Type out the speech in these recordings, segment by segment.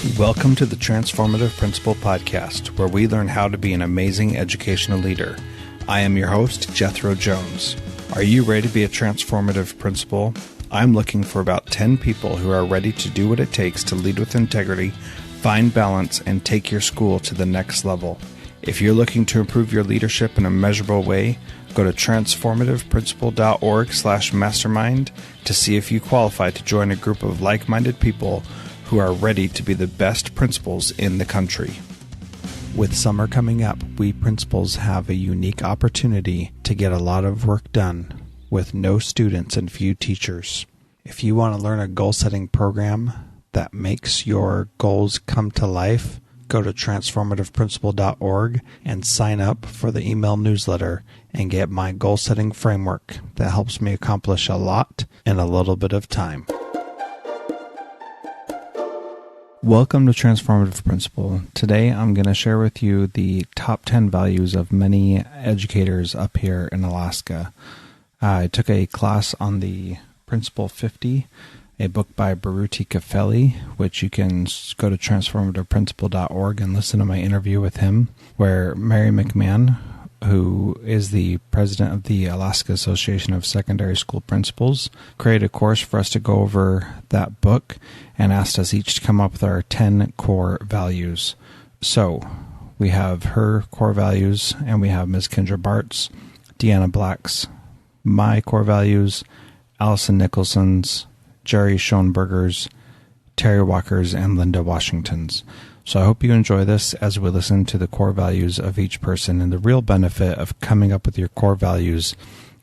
Welcome to the Transformative Principal podcast, where we learn how to be an amazing educational leader. I am your host, Jethro Jones. Are you ready to be a transformative principal? I'm looking for about 10 people who are ready to do what it takes to lead with integrity, find balance, and take your school to the next level. If you're looking to improve your leadership in a measurable way, go to transformativeprincipal.org/mastermind to see if you qualify to join a group of like-minded people who are ready to be the best principals in the country. With summer coming up, we principals have a unique opportunity to get a lot of work done with no students and few teachers. If you want to learn a goal-setting program that makes your goals come to life, go to transformativeprincipal.org and sign up for the email newsletter and get my goal-setting framework that helps me accomplish a lot in a little bit of time. Welcome to Transformative Principal. Today I'm going to share with you the top 10 values of many educators up here in Alaska. I took a class on the Principal 50, a book by Baruti Kafeli, which you can go to transformativeprincipal.org and listen to my interview with him, where Mary McMahon, who is the president of the Alaska Association of Secondary School Principals, created a course for us to go over that book and asked us each to come up with our 10 core values. So we have her core values, and we have Ms. Kendra Bart's, Deanna Black's, my core values, Allison Nicholson's, Jerry Schoenberger's, Terry Walker's, and Linda Washington's. So I hope you enjoy this as we listen to the core values of each person. And the real benefit of coming up with your core values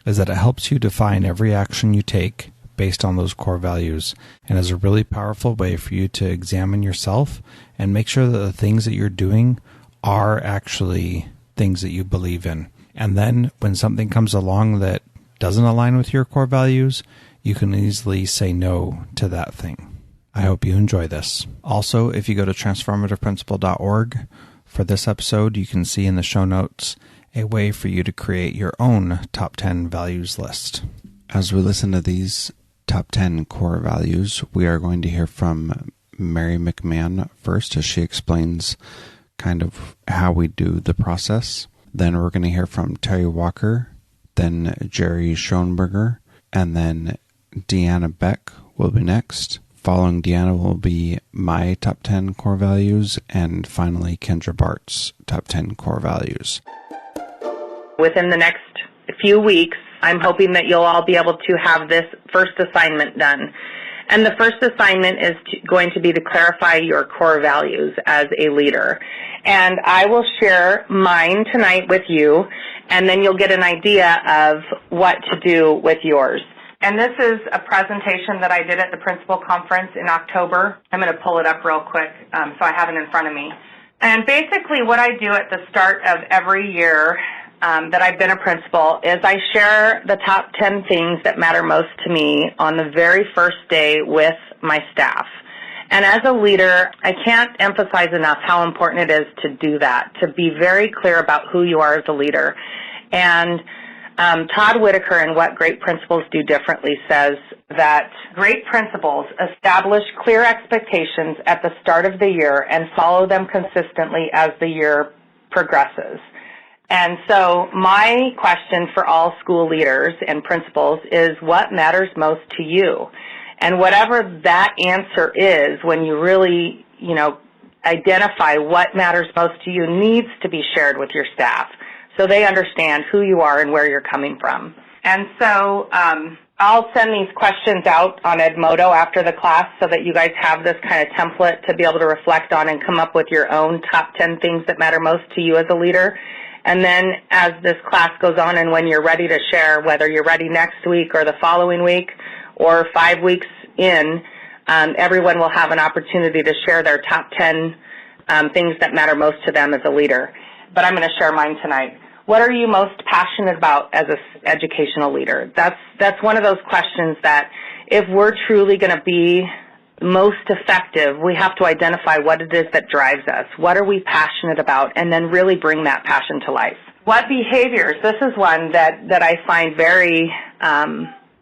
is that it helps you define every action you take based on those core values, and is a really powerful way for you to examine yourself and make sure that the things that you're doing are actually things that you believe in. And then when something comes along that doesn't align with your core values, you can easily say no to that thing. I hope you enjoy this. Also, if you go to transformativeprincipal.org for this episode, you can see in the show notes a way for you to create your own top 10 values list. As we listen to these top 10 core values, we are going to hear from Mary McMahon first as she explains kind of how we do the process. Then we're going to hear from Terry Walker, then Jerry Schoenberger, and then Deanna Beck will be next. Following Deanna will be my top 10 core values, and finally Kendra Bart's top 10 core values. Within the next few weeks, I'm hoping that you'll all be able to have this first assignment done. And the first assignment is going to be to clarify your core values as a leader. And I will share mine tonight with you, and then you'll get an idea of what to do with yours. And this is a presentation that I did at the principal conference in October. I'm going to pull it up real quick so I have it in front of me. And basically what I do at the start of every year that I've been a principal is I share the top 10 things that matter most to me on the very first day with my staff. And as a leader, I can't emphasize enough how important it is to do that, to be very clear about who you are as a leader. And Todd Whitaker in What Great Principals Do Differently says that great principals establish clear expectations at the start of the year and follow them consistently as the year progresses. And so my question for all school leaders and principals is, what matters most to you? And whatever that answer is, when you really, identify what matters most to you, needs to be shared with your staff, so they understand who you are and where you're coming from. And so I'll send these questions out on Edmodo after the class so that you guys have this kind of template to be able to reflect on and come up with your own top 10 things that matter most to you as a leader. And then as this class goes on and when you're ready to share, whether you're ready next week or the following week or 5 weeks in, everyone will have an opportunity to share their top 10 things that matter most to them as a leader. But I'm going to share mine tonight. What are you most passionate about as an educational leader? That's one of those questions that if we're truly going to be most effective, we have to identify what it is that drives us. What are we passionate about? And then really bring that passion to life. What behaviors? This is one that I find very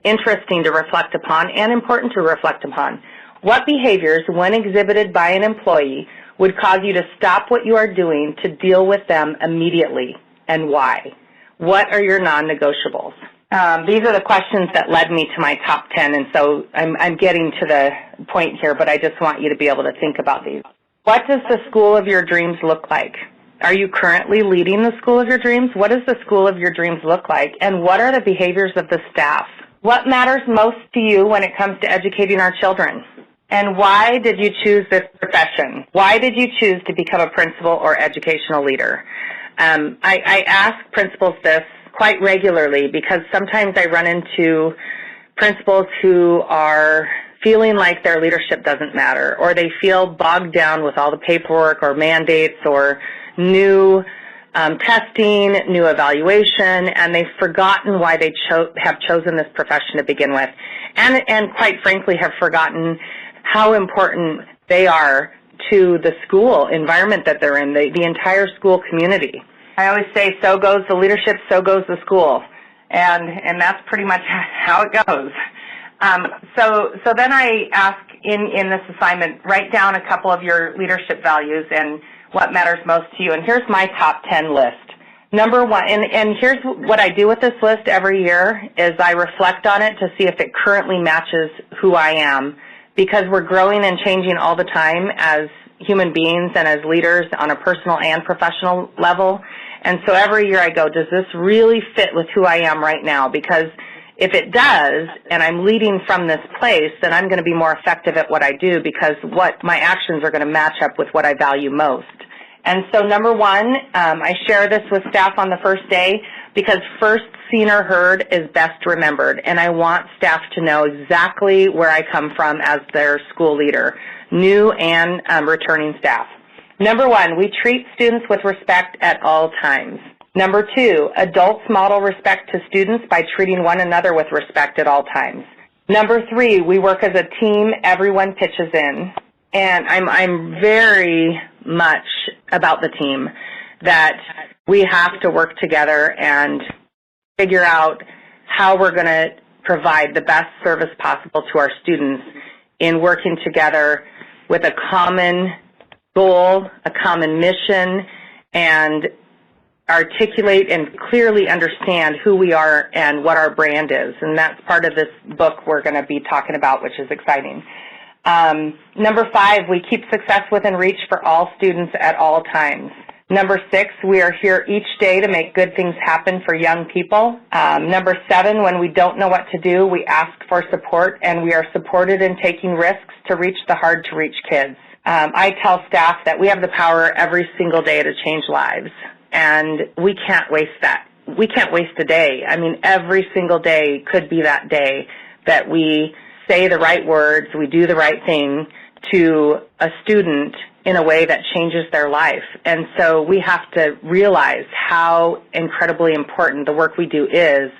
interesting to reflect upon and important to reflect upon. What behaviors, when exhibited by an employee, would cause you to stop what you are doing to deal with them immediately, and why? What are your non-negotiables? These are the questions that led me to my top 10, and so I'm getting to the point here, but I just want you to be able to think about these. What does the school of your dreams look like? Are you currently leading the school of your dreams? What does the school of your dreams look like? And what are the behaviors of the staff? What matters most to you when it comes to educating our children? And why did you choose this profession? Why did you choose to become a principal or educational leader? I ask principals this quite regularly because sometimes I run into principals who are feeling like their leadership doesn't matter, or they feel bogged down with all the paperwork or mandates or new testing, new evaluation, and they've forgotten why they have chosen this profession to begin with, and quite frankly have forgotten how important they are to the school environment that they're in, the entire school community. I always say, so goes the leadership, so goes the school, and that's pretty much how it goes. So then I ask in this assignment, write down a couple of your leadership values and what matters most to you. And here's my top 10 list. Number one, and here's what I do with this list every year, is I reflect on it to see if it currently matches who I am, because we're growing and changing all the time as human beings and as leaders on a personal and professional level. And so every year I go, does this really fit with who I am right now? Because if it does, and I'm leading from this place, then I'm going to be more effective at what I do, because what my actions are going to match up with what I value most. And so number one, I share this with staff on the first day, because first seen or heard is best remembered, and I want staff to know exactly where I come from as their school leader, new and returning staff. Number one, we treat students with respect at all times. Number two, adults model respect to students by treating one another with respect at all times. Number three, we work as a team, everyone pitches in. And I'm very much about the team, that we have to work together and figure out how we're going to provide the best service possible to our students in working together with a common goal, a common mission, and articulate and clearly understand who we are and what our brand is. And that's part of this book we're going to be talking about, which is exciting. Number five, we keep success within reach for all students at all times. Number six, we are here each day to make good things happen for young people. Number seven, when we don't know what to do, we ask for support, and we are supported in taking risks to reach the hard-to-reach kids. I tell staff that we have the power every single day to change lives, and we can't waste that. We can't waste a day. I mean, every single day could be that day that we say the right words, we do the right thing to a student in a way that changes their life. And so we have to realize how incredibly important the work we do is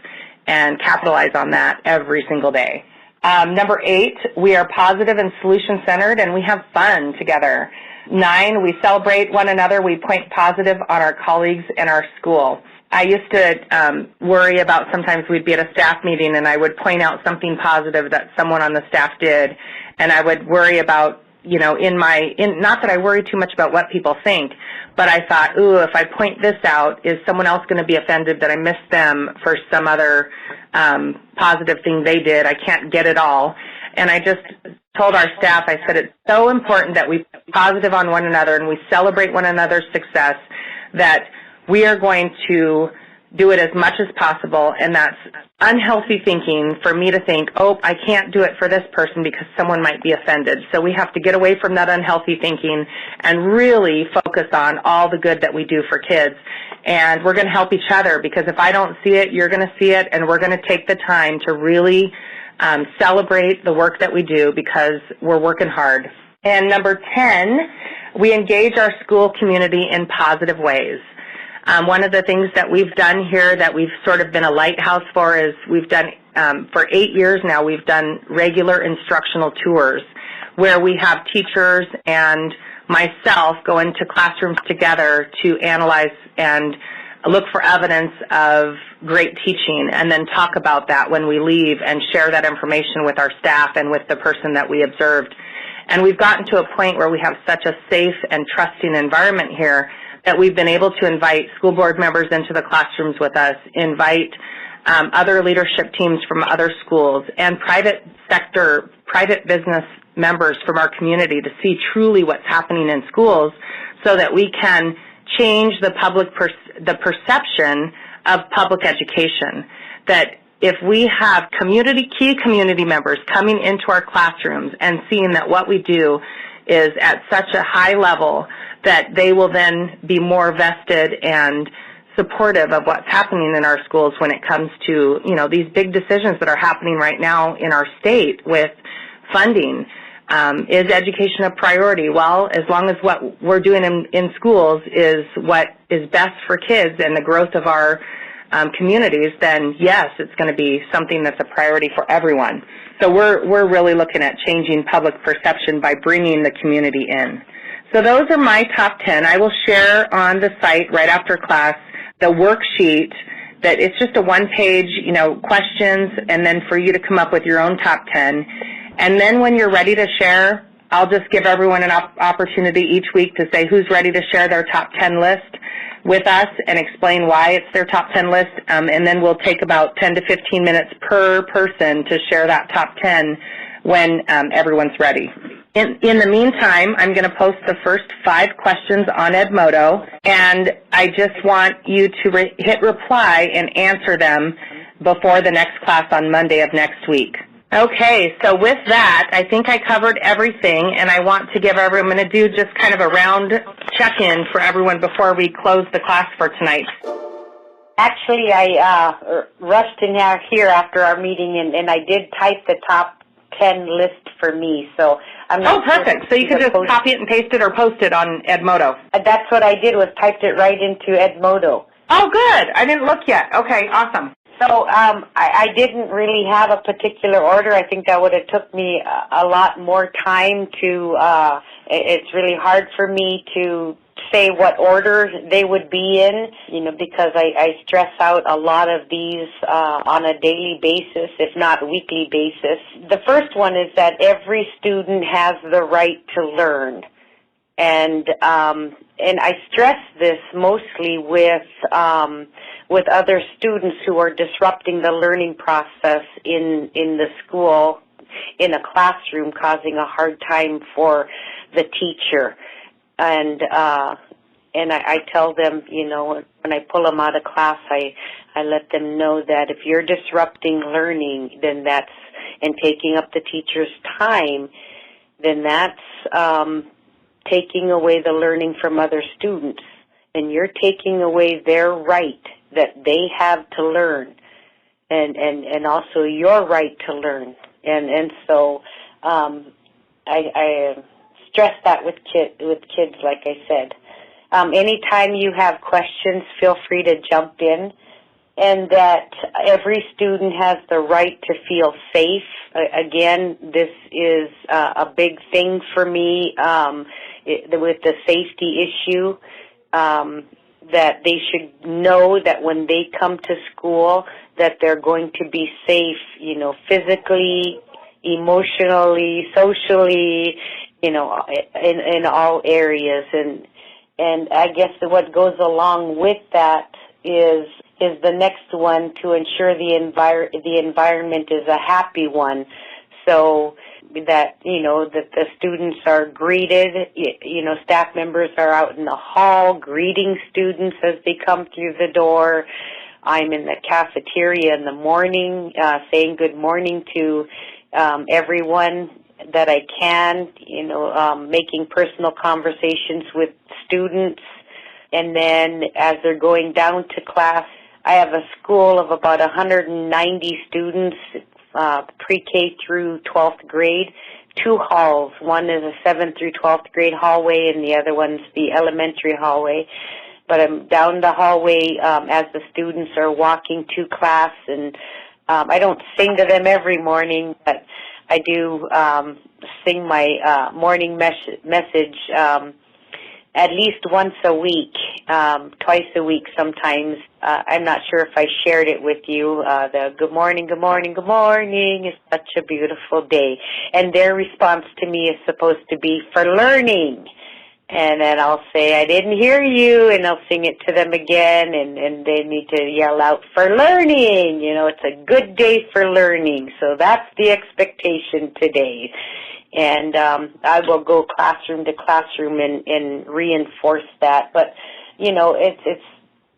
and capitalize on that every single day. Number eight, we are positive and solution-centered, and we have fun together. 9, we celebrate one another. We point positive on our colleagues and our school. I used to worry about, sometimes we'd be at a staff meeting and I would point out something positive that someone on the staff did, and I would worry about, you know, not that I worry too much about what people think, but I thought, ooh, if I point this out, is someone else going to be offended that I missed them for some other positive thing they did? I can't get it all. And I just told our staff, I said, it's so important that we be positive on one another and we celebrate one another's success, that we are going to do it as much as possible, and that's unhealthy thinking for me to think, oh, I can't do it for this person because someone might be offended. So we have to get away from that unhealthy thinking and really focus on all the good that we do for kids. And we're going to help each other, because if I don't see it, you're going to see it, and we're going to take the time to really celebrate the work that we do, because we're working hard. And number 10, we engage our school community in positive ways. One of the things that we've done here that we've sort of been a lighthouse for is we've done, for 8 years now, we've done regular instructional tours where we have teachers and myself go into classrooms together to analyze and look for evidence of great teaching, and then talk about that when we leave and share that information with our staff and with the person that we observed. And we've gotten to a point where we have such a safe and trusting environment here that we've been able to invite school board members into the classrooms with us, invite other leadership teams from other schools, and private sector, private business members from our community to see truly what's happening in schools so that we can change the the perception of public education. That if we have key community members coming into our classrooms and seeing that what we do is at such a high level, that they will then be more vested and supportive of what's happening in our schools when it comes to, these big decisions that are happening right now in our state with funding. Is education a priority? Well, as long as what we're doing in schools is what is best for kids and the growth of our communities, then yes, it's going to be something that's a priority for everyone. So we're really looking at changing public perception by bringing the community in. So those are my top 10. I will share on the site right after class the worksheet that it's just a one-page, questions, and then for you to come up with your own top 10. And then when you're ready to share, I'll just give everyone an opportunity each week to say who's ready to share their top 10 list with us and explain why it's their top 10 list. And then we'll take about 10 to 15 minutes per person to share that top 10 when everyone's ready. In the meantime, I'm going to post the first 5 questions on Edmodo, and I just want you to hit reply and answer them before the next class on Monday of next week. Okay, so with that, I think I covered everything, and I want to give everyone, I'm going to do just kind of a round check-in for everyone before we close the class for tonight. Actually, I rushed in here after our meeting, and I did type the top 10 list for me, so I'm not perfect. So you can just copy it and paste it or post it on Edmodo. That's what I did, was typed it right into Edmodo. Oh, good. I didn't look yet. Okay, awesome. So I didn't really have a particular order. I think that would have took me a lot more time to, it's really hard for me to say what order they would be in, because I stress out a lot of these on a daily basis, if not weekly basis. The first one is that every student has the right to learn. And I stress this mostly with other students who are disrupting the learning process in the school, in a classroom, causing a hard time for the teacher. And I tell them, when I pull them out of class, I let them know that if you're disrupting learning, then and taking up the teacher's time, then that's taking away the learning from other students, and you're taking away their right that they have to learn, and also your right to learn, and so I stress that with kids, like I said. Anytime you have questions, feel free to jump in, and that every student has the right to feel safe. Again, this is a big thing for me with the safety issue, that they should know that when they come to school that they're going to be safe, physically, emotionally, socially, in all areas. And I guess what goes along with that is the next one, to ensure the environment is a happy one, so that that the students are greeted. Staff members are out in the hall greeting students as they come through the door. I'm in the cafeteria in the morning, saying good morning to everyone that I can. Making personal conversations with students. And then as they're going down to class, I have a school of about 190 students, pre-K through 12th grade, 2 halls. One is a 7th through 12th grade hallway, and the other one's the elementary hallway. But I'm down the hallway as the students are walking to class, and I don't sing to them every morning, but I do sing my morning message at least once a week, twice a week sometimes. I'm not sure if I shared it with you. The good morning, good morning, good morning is such a beautiful day. And their response to me is supposed to be for learning. And then I'll say, I didn't hear you, and I'll sing it to them again, and they need to yell out, for learning. You know, it's a good day for learning. So that's the expectation today. And I will go classroom to classroom and reinforce that. But, you know, it's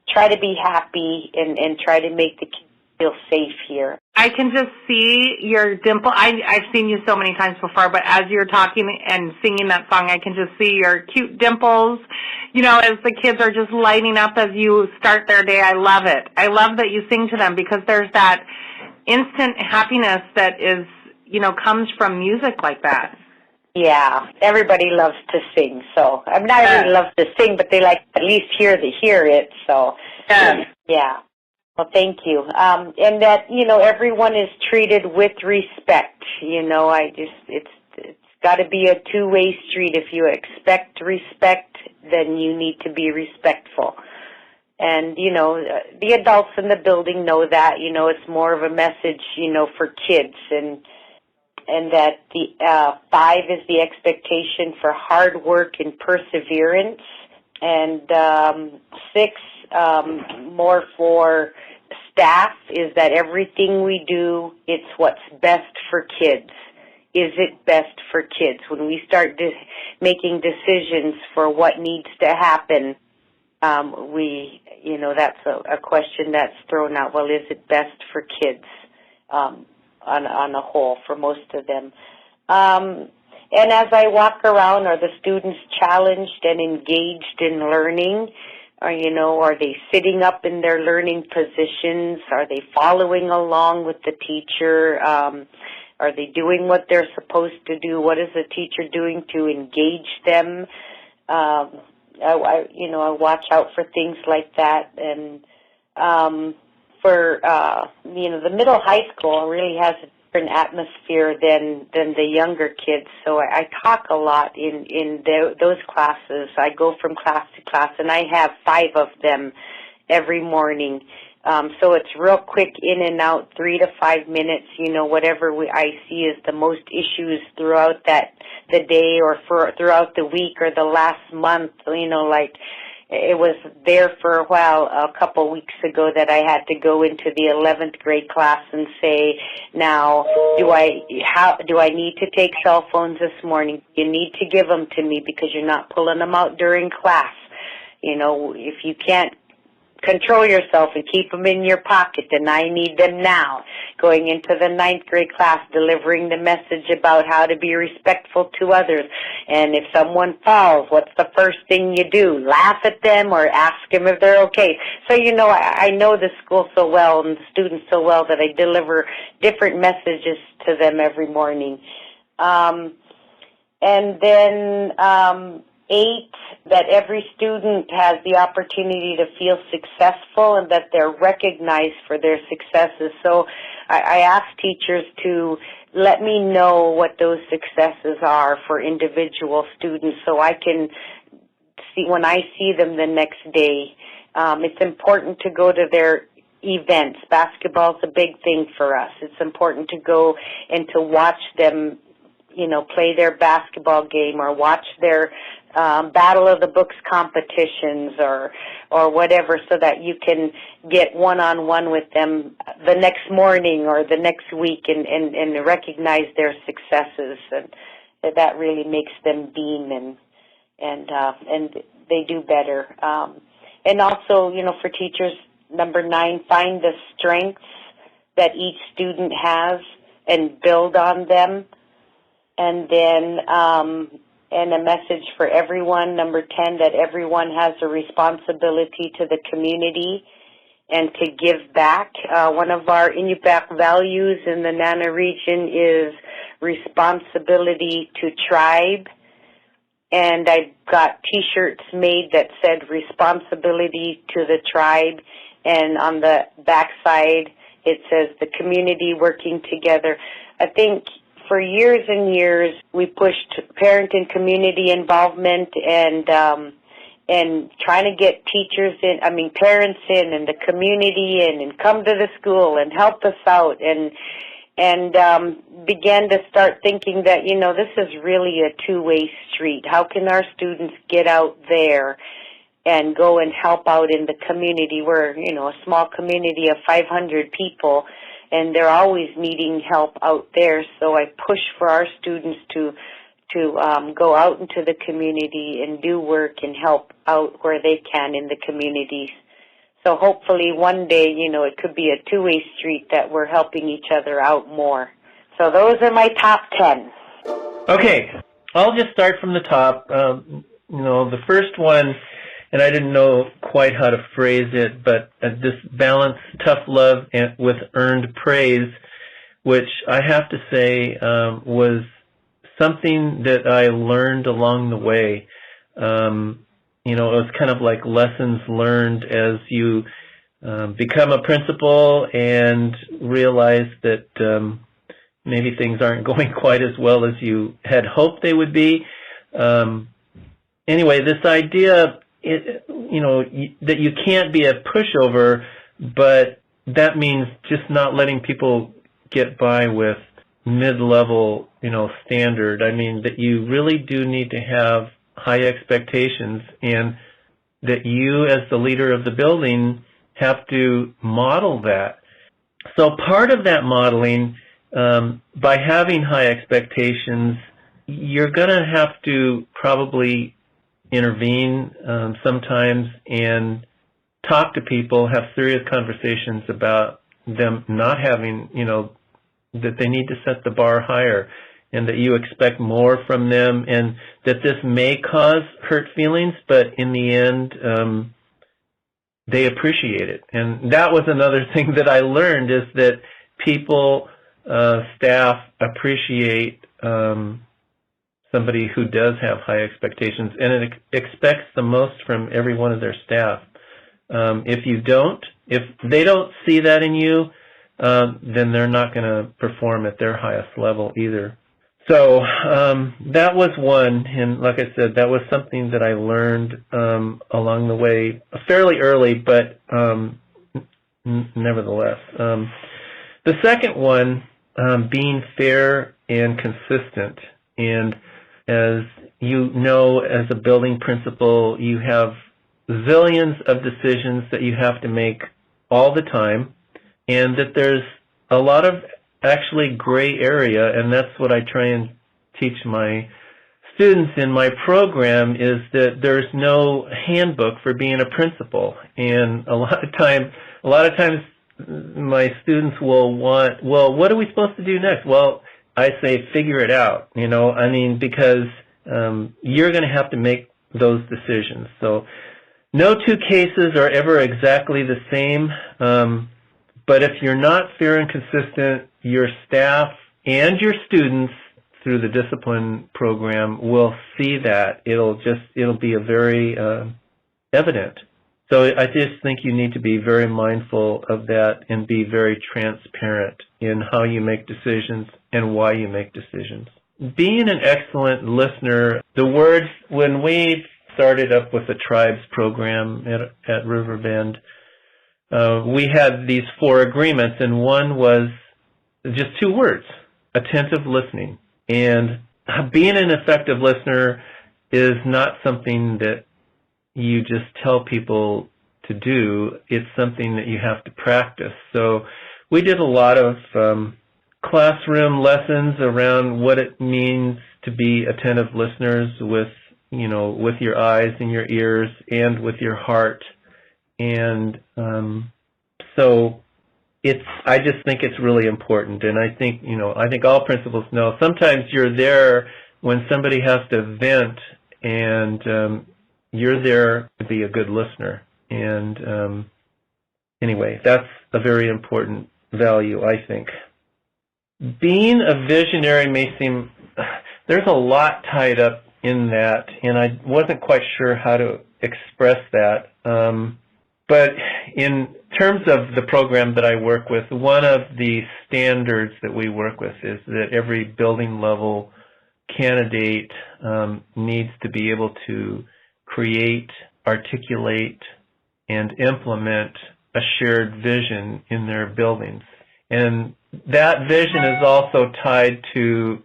try to be happy and try to make the kids feel safe here. I can just see your dimple. I've seen you so many times before, but as you're talking and singing that song, I can just see your cute dimples, you know, as the kids are just lighting up as you start their day. I love it. I love that you sing to them because there's that instant happiness that is, you know, comes from music like that. Yeah, everybody loves to sing, so I mean, not everybody loves to sing, but they like to at least hear it, so yeah. Well, thank you. And that, you know, everyone is treated with respect. You know, it's got to be a two-way street. If you expect respect, then you need to be respectful. And, you know, the adults in the building know that. You know, it's more of a message, you know, for kids. And that the 5 is the expectation for hard work and perseverance. And 6, more for staff, is that everything we do, it's what's best for kids. Is it best for kids? When we start making decisions for what needs to happen, you know, that's a question that's thrown out. Well, is it best for kids on a whole for most of them? And as I walk around, are the students challenged and engaged in learning? Or, you know, are they sitting up in their learning positions? Are they following along with the teacher? Are they doing what they're supposed to do? What is the teacher doing to engage them? I watch out for things like that. And for the middle high school really has a different atmosphere than the younger kids. So I talk a lot in those classes. I go from class to class, and I have 5 of them every morning. So it's real quick in and out, 3 to 5 minutes. You know, whatever I see is the most issues throughout the day or throughout the week or the last month. You know, like it was there for a while a couple weeks ago that I had to go into the 11th grade class and say, now, do I need to take cell phones this morning? You need to give them to me because you're not pulling them out during class. You know, if you can't control yourself and keep them in your pocket, then I need them now. Going into the 9th grade class, delivering the message about how to be respectful to others. And if someone falls, what's the first thing you do? Laugh at them or ask them if they're okay. So, you know, I know the school so well and the students so well that I deliver different messages to them every morning. And then 8, that every student has the opportunity to feel successful and that they're recognized for their successes. So I ask teachers to let me know what those successes are for individual students so I can see when I see them the next day. It's important to go to their events. Basketball's a big thing for us. It's important to go and to watch them, you know, play their basketball game or watch their Battle of the Books competitions or whatever, so that you can get one-on-one with them the next morning or the next week and recognize their successes, and that really makes them beam and they do better. And also, you know, for teachers, number 9, find the strengths that each student has and build on them. And then and a message for everyone, number 10, that everyone has a responsibility to the community and to give back. One of our Inupiaq values in the Nana region is responsibility to tribe. And I got T-shirts made that said responsibility to the tribe, and on the back side it says the community working together. I think for years and years we pushed parent and community involvement, and and trying to get teachers in, parents in, and the community in, and come to the school and help us out, and began to start thinking that, this is really a two-way street. How can our students get out there and go and help out in the community? We're, a small community of 500 people, and they're always needing help out there. So I push for our students to go out into the community and do work and help out where they can in the communities. So hopefully one day, it could be a two-way street that we're helping each other out more. So those are my top 10. Okay, I'll just start from the top. The first one, and I didn't know quite how to phrase it, but this balance tough love with earned praise, which I have to say was something that I learned along the way. It was kind of like lessons learned as you become a principal and realize that maybe things aren't going quite as well as you had hoped they would be. Anyway, this idea, that you can't be a pushover, but that means just not letting people get by with mid-level, standard. I mean, that you really do need to have high expectations, and that you as the leader of the building have to model that. So part of that modeling, by having high expectations, you're going to have to probably intervene sometimes and talk to people, have serious conversations about them not having, that they need to set the bar higher, and that you expect more from them, and that this may cause hurt feelings, but in the end, they appreciate it. And that was another thing that I learned, is that people, staff appreciate somebody who does have high expectations, and it expects the most from every one of their staff. If they don't see that in you, then they're not going to perform at their highest level either. So that was one, and like I said, that was something that I learned along the way fairly early, but nevertheless. The second one, being fair and consistent. And as you know, as a building principal, you have zillions of decisions that you have to make all the time, and that there's a lot of actually gray area, and that's what I try and teach my students in my program, is that there's no handbook for being a principal. And a lot of times my students will want, well, what are we supposed to do next? Well, I say figure it out, because you're going to have to make those decisions. So no two cases are ever exactly the same, but if you're not fair and consistent, your staff and your students through the discipline program will see that. It'll be a very evident. So I just think you need to be very mindful of that and be very transparent in how you make decisions and why you make decisions. Being an excellent listener, the words, when we started up with the tribes program at Riverbend, we had these 4 agreements, and one was just 2 words: attentive listening. And being an effective listener is not something that you just tell people to do. It's something that you have to practice. So we did a lot of classroom lessons around what it means to be attentive listeners with your eyes and your ears and with your heart. And so I just think it's really important. And I think all principals know sometimes you're there when somebody has to vent, and you're there to be a good listener. And anyway, that's a very important value, I think. Being a visionary may seem, there's a lot tied up in that, and I wasn't quite sure how to express that. But in terms of the program that I work with, one of the standards that we work with is that every building level candidate needs to be able to create articulate and implement a shared vision in their buildings. And that vision is also tied to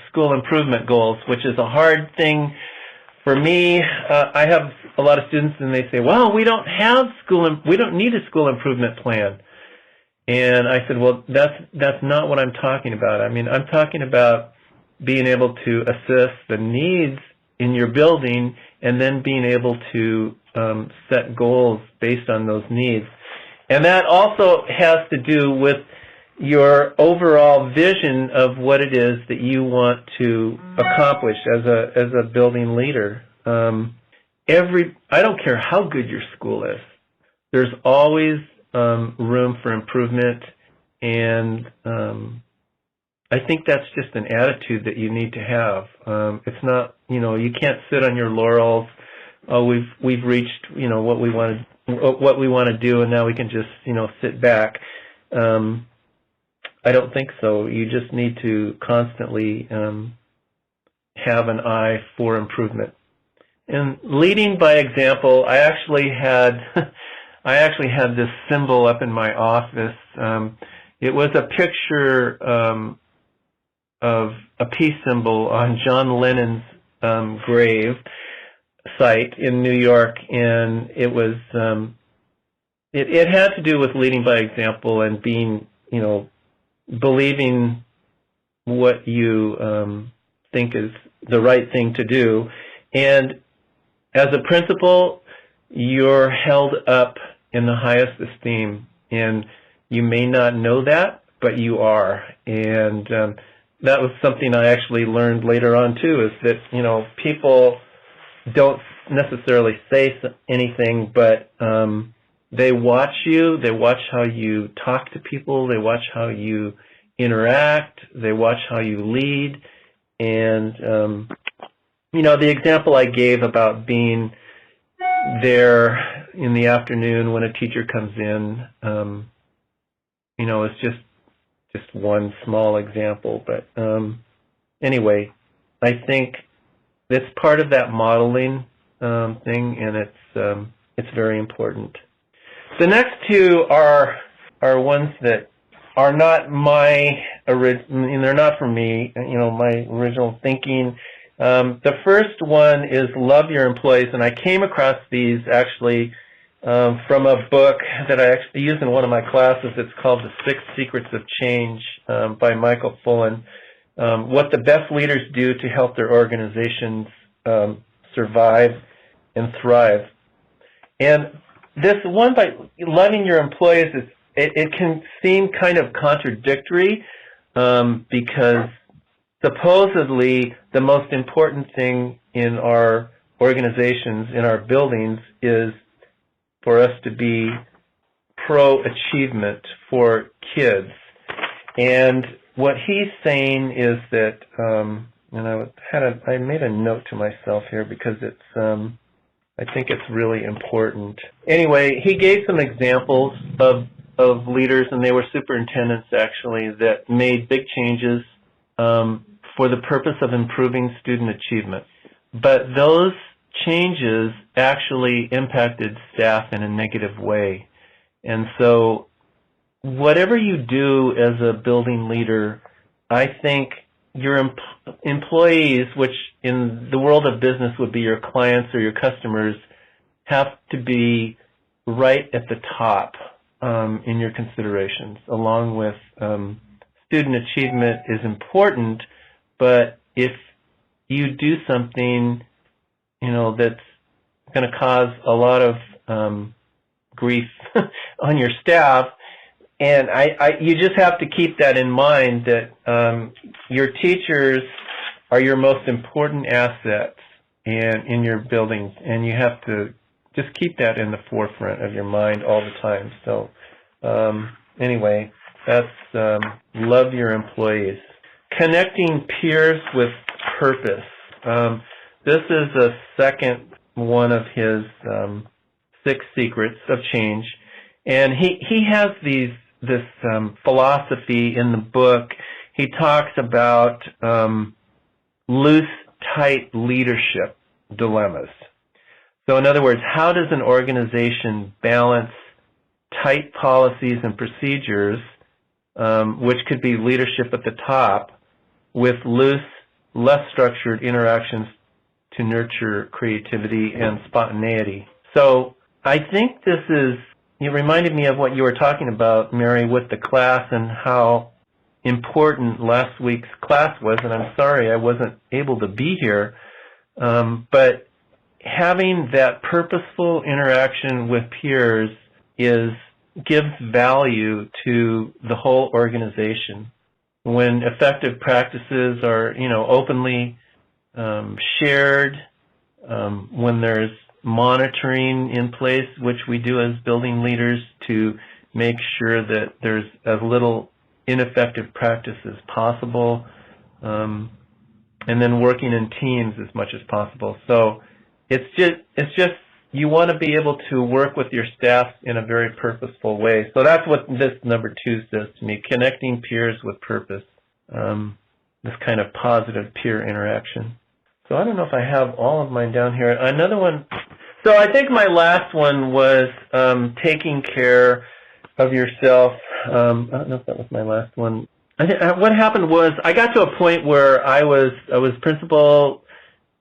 school improvement goals, which is a hard thing for me. I have a lot of students, and they say, "Well, we don't need a school improvement plan." And I said, "Well, that's not what I'm talking about. I mean, I'm talking about being able to assess the needs in your building and then being able to set goals based on those needs." And that also has to do with your overall vision of what it is that you want to accomplish as a building leader. I don't care how good your school is, there's always room for improvement, and I think that's just an attitude that you need to have. It's not, you can't sit on your laurels. Oh, we've reached, what we want to do, and now we can just, sit back. I don't think so. You just need to constantly have an eye for improvement. And leading by example, I actually had this symbol up in my office. It was a picture of a peace symbol on John Lennon's grave site in New York, and it was it had to do with leading by example and being, believing what you think is the right thing to do. And as a principal, you're held up in the highest esteem, and you may not know that, but you are. And that was something I actually learned later on too, is that, people don't necessarily say anything, but they watch you, they watch how you talk to people, they watch how you interact, they watch how you lead. And the example I gave about being there in the afternoon when a teacher comes in, it's just one small example. But anyway, I think it's part of that modeling thing, and it's very important. The next two are ones that are not they're not for me, my original thinking. The first one is love your employees, and I came across these actually from a book that I actually use in one of my classes. It's called The 6 Secrets of Change by Michael Fullen. What the best leaders do to help their organizations survive and thrive. And this one by loving your employees, it can seem kind of contradictory because supposedly the most important thing in our organizations, in our buildings, is for us to be pro-achievement for kids. And what he's saying is that, and I made a note to myself here because it's, I think it's really important. Anyway, he gave some examples of leaders, and they were superintendents actually, that made big changes for the purpose of improving student achievement. But those changes actually impacted staff in a negative way. And so whatever you do as a building leader, I think your employees, which in the world of business would be your clients or your customers, have to be right at the top in your considerations, along with student achievement is important, but if you do something, that's going to cause a lot of grief on your staff, and you just have to keep that in mind, that your teachers are your most important assets in your buildings, and you have to just keep that in the forefront of your mind all the time. So anyway, that's love your employees. Connecting peers with purpose. This is a second one of his 6 secrets of change, and he has this philosophy in the book. He talks about loose, tight leadership dilemmas. So in other words, how does an organization balance tight policies and procedures, which could be leadership at the top, with loose, less structured interactions to nurture creativity and spontaneity? So I think this is, you reminded me of what you were talking about, Mary, with the class and how important last week's class was, and I'm sorry I wasn't able to be here, but having that purposeful interaction with peers gives value to the whole organization. When effective practices are, openly shared, when there's monitoring in place, which we do as building leaders to make sure that there's as little ineffective practice as possible, and then working in teams as much as possible. So it's just you want to be able to work with your staff in a very purposeful way. So that's what this number 2 says to me: connecting peers with purpose. This kind of positive peer interaction. So I don't know if I have all of mine down here. Another one. So I think my last one was taking care of yourself. I don't know if that was my last one. I think what happened was I got to a point where I was principal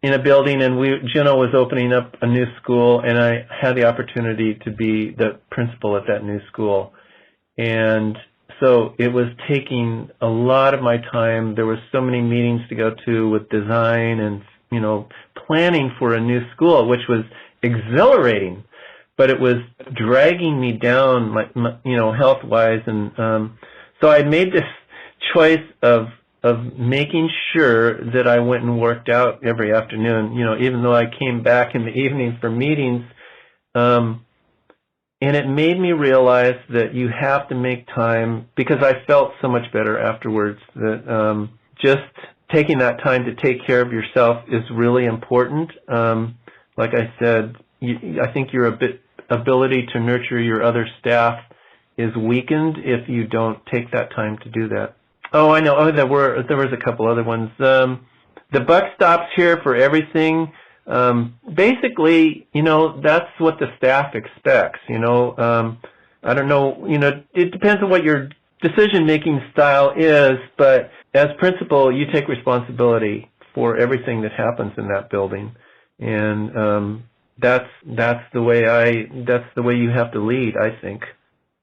in a building, and Juneau was opening up a new school, and I had the opportunity to be the principal at that new school. And so it was taking a lot of my time. There were so many meetings to go to with design and, planning for a new school, which was exhilarating, but it was dragging me down, health-wise. And so I made this choice of making sure that I went and worked out every afternoon, even though I came back in the evening for meetings. And it made me realize that you have to make time, because I felt so much better afterwards, that just taking that time to take care of yourself is really important. Like I said, I think your ability to nurture your other staff is weakened if you don't take that time to do that. Oh, I know. Oh, there was a couple other ones. The buck stops here for everything. Basically, that's what the staff expects. I don't know. It depends on what your decision-making style is, but as principal, you take responsibility for everything that happens in that building, and that's the way you have to lead, I think.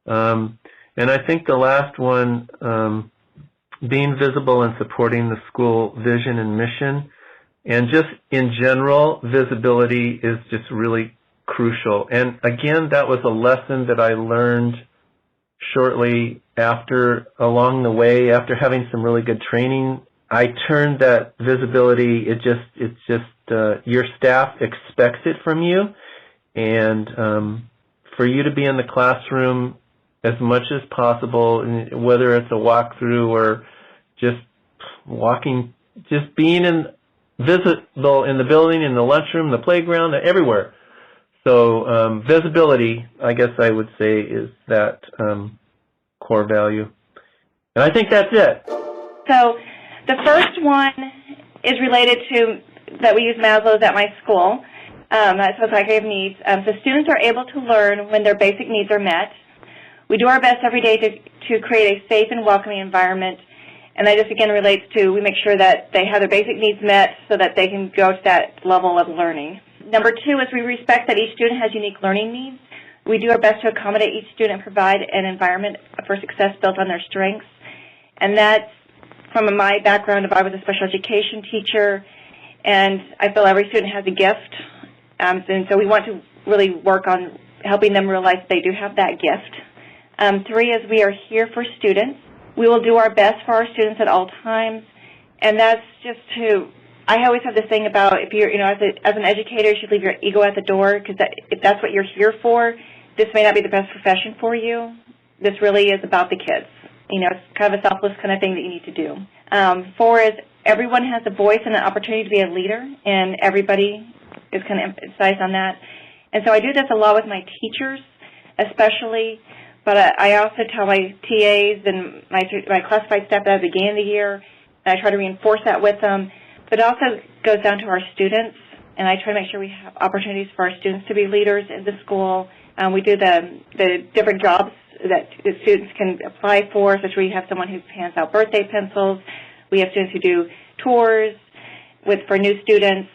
And I think the last one, being visible and supporting the school vision and mission, and just in general, visibility is just really crucial. And again, that was a lesson that I learned shortly along the way, after having some really good training. I turned that visibility, it's just your staff expects it from you, and for you to be in the classroom as much as possible, whether it's a walkthrough or just walking, just being visible in the building, in the lunchroom, the playground, everywhere. So visibility, I guess I would say, is that core value. And I think that's it. So the first one is related to that we use Maslow's at my school. That's socioeconomic needs. So students are able to learn when their basic needs are met. We do our best every day to create a safe and welcoming environment. And that just, again, relates to we make sure that they have their basic needs met so that they can go to that level of learning. Number 2 is we respect that each student has unique learning needs. We do our best to accommodate each student and provide an environment for success built on their strengths. And that's from my background of I was a special education teacher, and I feel every student has a gift. And so we want to really work on helping them realize they do have that gift. 3 is we are here for students. We will do our best for our students at all times, and that's just I always have this thing about if you're, as an educator, you should leave your ego at the door, because if that's what you're here for, this may not be the best profession for you. This really is about the kids. It's kind of a selfless kind of thing that you need to do. 4 is everyone has a voice and an opportunity to be a leader, and everybody is kind of emphasized on that. And so I do this a lot with my teachers, especially. But I also tell my TAs and my classified staff at the beginning of the year, and I try to reinforce that with them. But it also goes down to our students. and I try to make sure we have opportunities for our students to be leaders in the school. We do the different jobs that the students can apply for, such as we have someone who hands out birthday pencils. We have students who do tours for new students.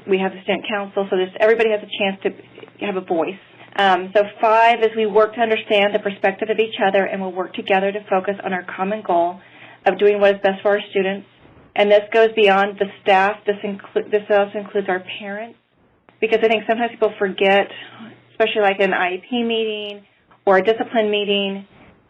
We have the student council, so everybody has a chance to have a voice. So 5 is we work to understand the perspective of each other, and we'll work together to focus on our common goal of doing what is best for our students. And this goes beyond the staff. This also includes our parents, because I think sometimes people forget, especially like an IEP meeting or a discipline meeting,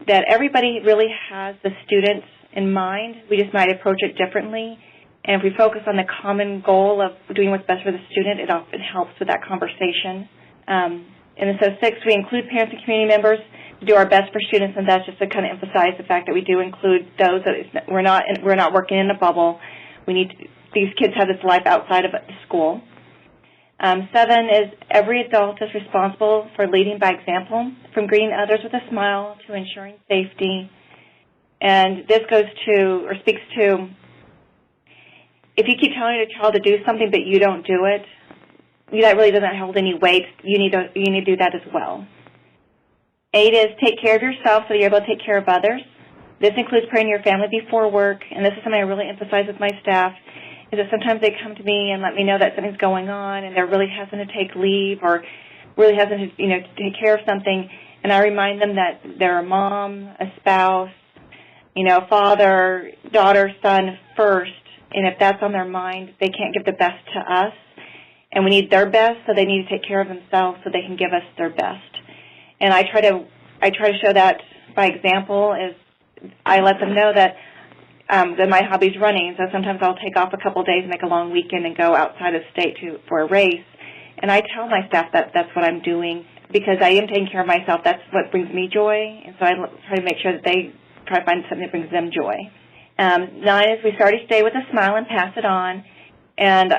that everybody really has the students in mind. We just might approach it differently. And if we focus on the common goal of doing what's best for the student, it often helps with that conversation. And so 6, we include parents and community members to do our best for students, and that's just to kind of emphasize the fact that we do include those that we're not working in a bubble. These kids have this life outside of school. 7 is every adult is responsible for leading by example, from greeting others with a smile to ensuring safety. And this speaks to, if you keep telling your child to do something but you don't do it, that really doesn't hold any weight. You need to do that as well. 8 is take care of yourself so that you're able to take care of others. This includes praying your family before work, and this is something I really emphasize with my staff, is that sometimes they come to me and let me know that something's going on and they're really hesitant to take leave or really hesitant to take care of something, and I remind them that they're a mom, a spouse, father, daughter, son first, and if that's on their mind, they can't give the best to us, and we need their best, so they need to take care of themselves so they can give us their best. And I try to show that by example. Is I let them know that my hobby's running, so sometimes I'll take off a couple of days, make a long weekend, and go outside of state for a race. And I tell my staff that that's what I'm doing because I am taking care of myself. That's what brings me joy, and so I try to make sure that they try to find something that brings them joy. 9 is we start each day with a smile and pass it on. And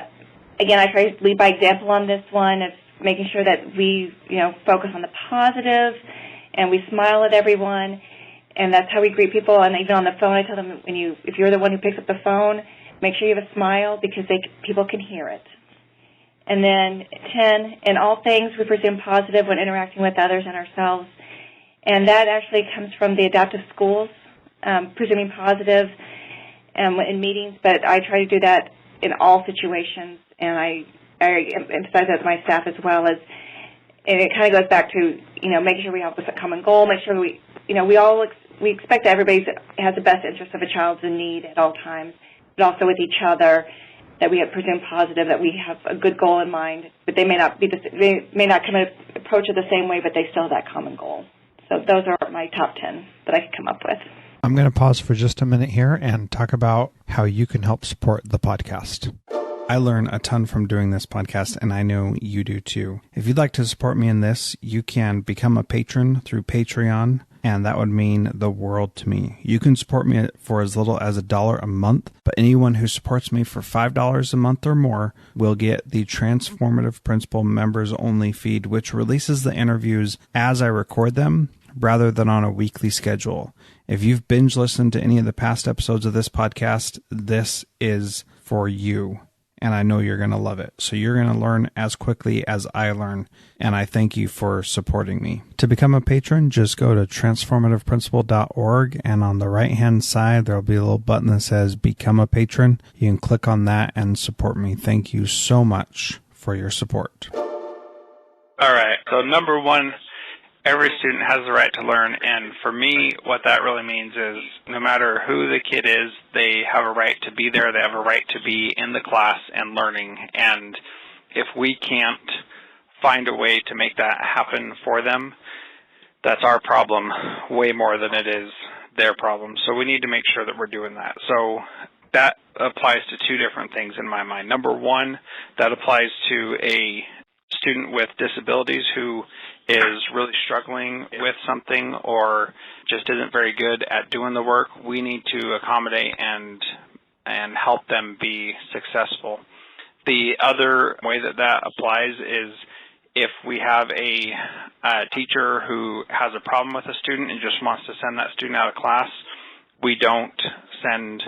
again, I try to lead by example on this one of making sure that we focus on the positive and we smile at everyone. And that's how we greet people. And even on the phone, I tell them, if you're the one who picks up the phone, make sure you have a smile because people can hear it. And then 10, in all things, we presume positive when interacting with others and ourselves. And that actually comes from the adaptive schools, presuming positive in meetings. But I try to do that in all situations, and I emphasize that to my staff as well. And it kind of goes back to making sure we have a common goal, make sure we expect that everybody has the best interest of a child's in need at all times, but also with each other, that we have presumed positive, that we have a good goal in mind, but they may not approach it the same way, but they still have that common goal. So those are my top 10 that I could come up with. I'm going to pause for just a minute here and talk about how you can help support the podcast. I learn a ton from doing this podcast, and I know you do too. If you'd like to support me in this, you can become a patron through Patreon, and that would mean the world to me. You can support me for as little as $1 a month, but anyone who supports me for $5 a month or more will get the Transformative Principal members only feed, which releases the interviews as I record them rather than on a weekly schedule. If you've binge listened to any of the past episodes of this podcast, this is for you. And I know you're going to love it. So you're going to learn as quickly as I learn. And I thank you for supporting me. To become a patron, just go to transformativeprincipal.org. And on the right-hand side, there'll be a little button that says Become a Patron. You can click on that and support me. Thank you so much for your support. All right. So number 1, every student has the right to learn, and for me, what that really means is no matter who the kid is, they have a right to be there, they have a right to be in the class and learning, and if we can't find a way to make that happen for them, that's our problem way more than it is their problem, so we need to make sure that we're doing that. So that applies to 2 different things in my mind. Number 1, that applies to a student with disabilities who is really struggling with something or just isn't very good at doing the work. We need to accommodate and help them be successful. The other way that applies is if we have a teacher who has a problem with a student and just wants to send that student out of class, we don't send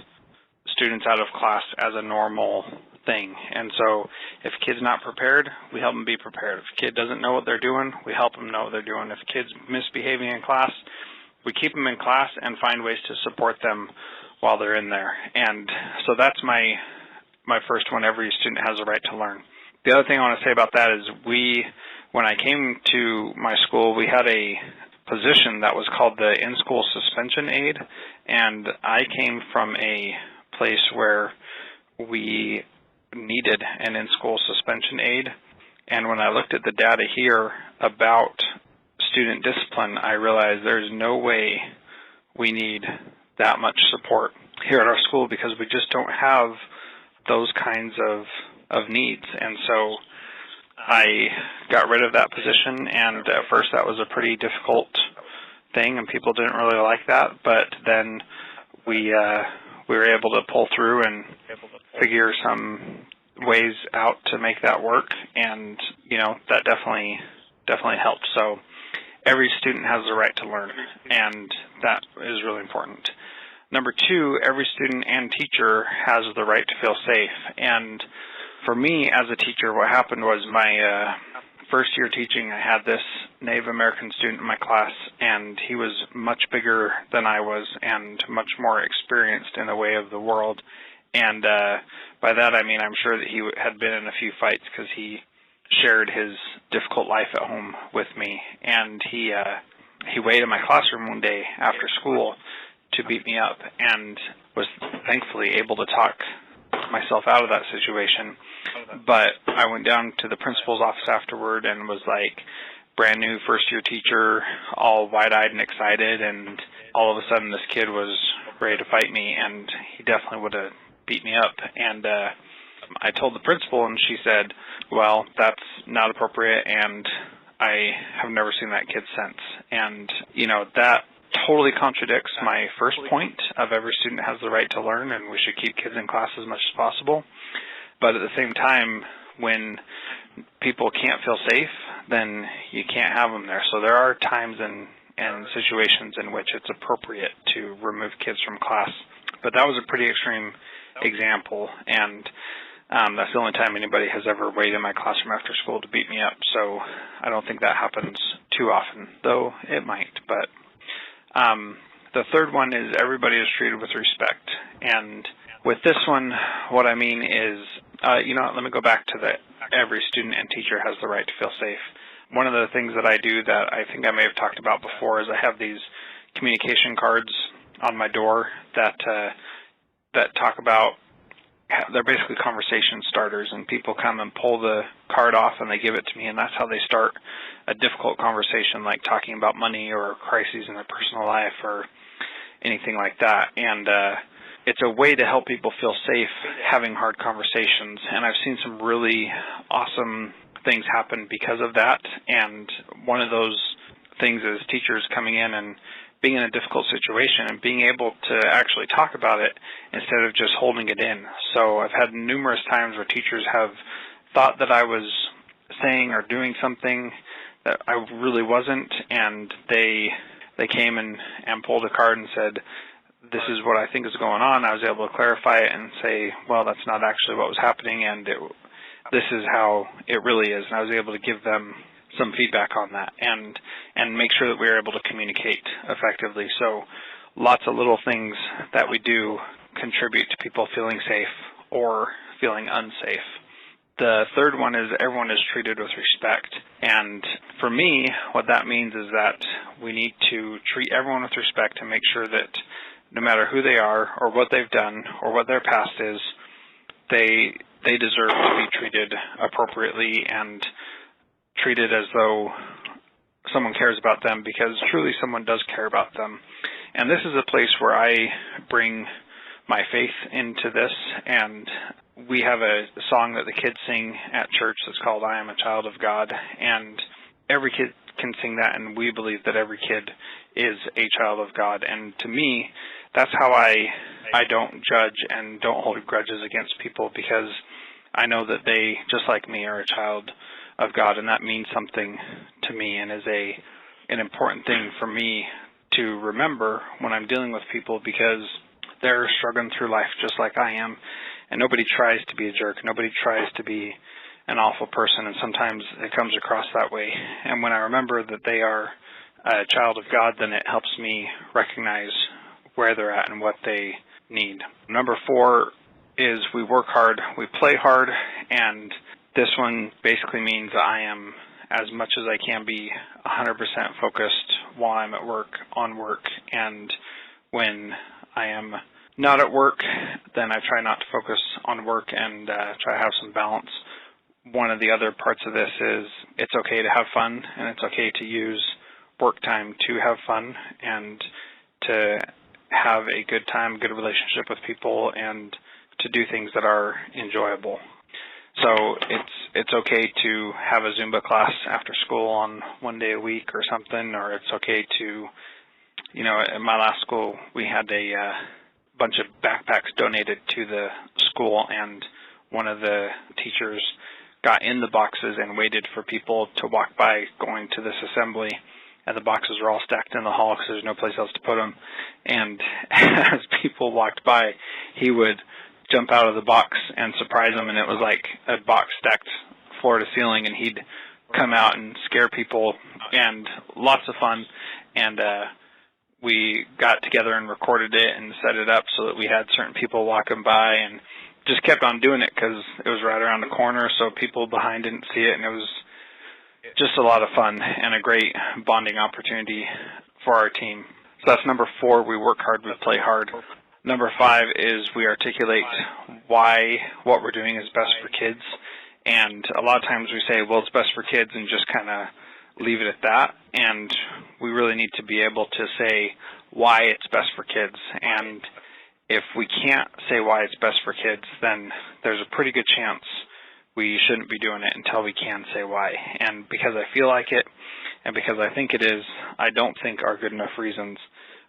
students out of class as a normal thing. And so If a kid's not prepared, we help them be prepared. If a kid doesn't know what they're doing, we help them know what they're doing. If a kid's misbehaving in class, we keep them in class and find ways to support them while they're in there. And so that's my first one. Every student has a right to learn. The other thing I want to say about that is when I came to my school, we had a position that was called the in-school suspension aide, and I came from a place where we needed an in-school suspension aide, and when I looked at the data here about student discipline, I realized there's no way we need that much support here at our school because we just don't have those kinds of needs. And so I got rid of that position, and at first that was a pretty difficult thing, and people didn't really like that, but then we were able to pull through and figure some ways out to make that work, and that definitely helped. So every student has the right to learn, and that is really important. Number two, every student and teacher has the right to feel safe. And for me as a teacher, what happened was my first year teaching, I had this Native American student in my class, and he was much bigger than I was and much more experienced in the way of the world. And by that I mean I'm sure that he had been in a few fights because he shared his difficult life at home with me. And he waited in my classroom one day after school to beat me up, and was thankfully able to talk myself out of that situation. But I went down to the principal's office afterward and was like, brand new first year teacher, all wide-eyed and excited, and all of a sudden this kid was ready to fight me, and he definitely would have beat me up. And I told the principal, and she said, well, that's not appropriate, and I have never seen that kid since. And that totally contradicts my first point of every student has the right to learn, and we should keep kids in class as much as possible. But at the same time, when people can't feel safe, then you can't have them there. So there are times and situations in which it's appropriate to remove kids from class. But that was a pretty extreme example, and that's the only time anybody has ever waited in my classroom after school to beat me up. So I don't think that happens too often, though it might. But the third one is everybody is treated with respect. And with this one, what I mean is, let me go back to the every student and teacher has the right to feel safe. One of the things that I do that I think I may have talked about before is I have these communication cards on my door that talk about, they're basically conversation starters, and people come and pull the card off and they give it to me, and that's how they start a difficult conversation, like talking about money or crises in their personal life or anything like that. And it's a way to help people feel safe having hard conversations, and I've seen some really awesome things happen because of that. And one of those things is teachers coming in and being in a difficult situation and being able to actually talk about it instead of just holding it in. So I've had numerous times where teachers have thought that I was saying or doing something that I really wasn't, and they came and pulled a card and said, this is what I think is going on. I was able to clarify it and say, well, that's not actually what was happening, and this is how it really is. And I was able to give them some feedback on that and make sure that we were able to communicate effectively. So lots of little things that we do contribute to people feeling safe or feeling unsafe. The third one is everyone is treated with respect. And for me, what that means is that we need to treat everyone with respect and make sure that no matter who they are or what they've done or what their past is, they deserve to be treated appropriately and treated as though someone cares about them, because truly someone does care about them. And this is a place where I bring my faith into this, and we have a song that the kids sing at church that's called I Am a Child of God, and every kid can sing that, and we believe that every kid is a child of God. And to me, that's how I don't judge and don't hold grudges against people, because I know that they, just like me, are a child of God, and that means something to me and is an important thing for me to remember when I'm dealing with people, because they're struggling through life just like I am, and nobody tries to be a jerk. Nobody tries to be an awful person, and sometimes it comes across that way. And when I remember that they are a child of God, then it helps me recognize where they're at and what they need. Number 4 is we work hard, we play hard, and this one basically means I am, as much as I can be, 100% focused while I'm at work, on work, and when I am not at work, then I try not to focus on work and try to have some balance. One of the other parts of this is it's okay to have fun, and it's okay to use work time to have fun and to have a good time, good relationship with people, and to do things that are enjoyable. So it's okay to have a Zumba class after school on one day a week or something, or it's okay to, at my last school we had a bunch of backpacks donated to the school, and one of the teachers got in the boxes and waited for people to walk by going to this assembly, and the boxes were all stacked in the hall because there's no place else to put them. And as people walked by, he would jump out of the box and surprise them, and it was like a box stacked floor to ceiling, and he'd come out and scare people, and lots of fun. And we got together and recorded it and set it up so that we had certain people walking by, and just kept on doing it because it was right around the corner, so people behind didn't see it, and it was just a lot of fun and a great bonding opportunity for our team. So that's number 4, we work hard, we play hard. Number 5 is we articulate why what we're doing is best for kids. And a lot of times we say, well, it's best for kids, and just kind of leave it at that. And we really need to be able to say why it's best for kids. And if we can't say why it's best for kids, then there's a pretty good chance we shouldn't be doing it until we can say why. And because I feel like it, and because I think it is, I don't think are good enough reasons.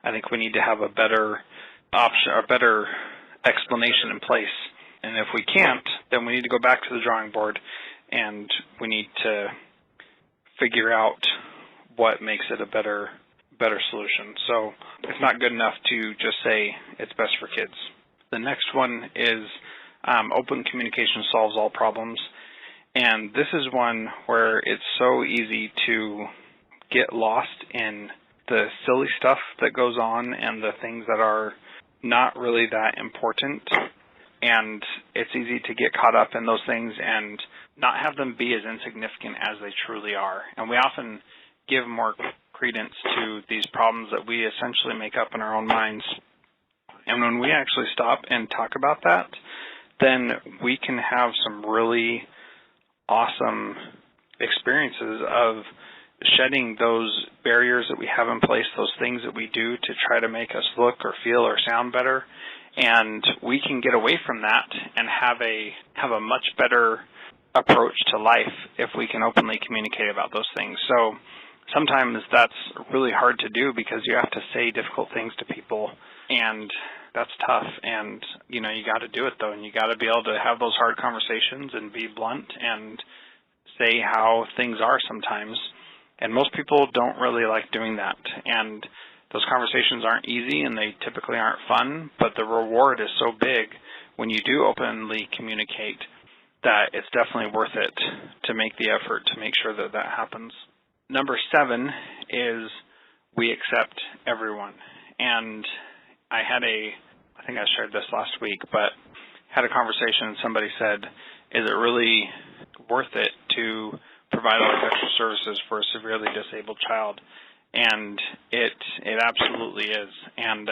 I think we need to have a better option, or better explanation in place. And if we can't, then we need to go back to the drawing board, and we need to figure out what makes it a better solution. So it's not good enough to just say it's best for kids. The next one is open communication solves all problems. And this is one where it's so easy to get lost in the silly stuff that goes on and the things that are not really that important. And it's easy to get caught up in those things and not have them be as insignificant as they truly are. And we often give more credence to these problems that we essentially make up in our own minds. And when we actually stop and talk about that, then we can have some really awesome experiences of shedding those barriers that we have in place, those things that we do to try to make us look or feel or sound better. And we can get away from that and have a much better approach to life if we can openly communicate about those things. So sometimes that's really hard to do because you have to say difficult things to people, and that's tough. And you got to do it though, and you got to be able to have those hard conversations and be blunt and say how things are sometimes. And most people don't really like doing that. And those conversations aren't easy, and they typically aren't fun, but the reward is so big when you do openly communicate that it's definitely worth it to make the effort to make sure that that happens. Number 7 is we accept everyone. And I think I shared this last week, but had a conversation and somebody said, is it really worth it to provide all these extra services for a severely disabled child? And it absolutely is. And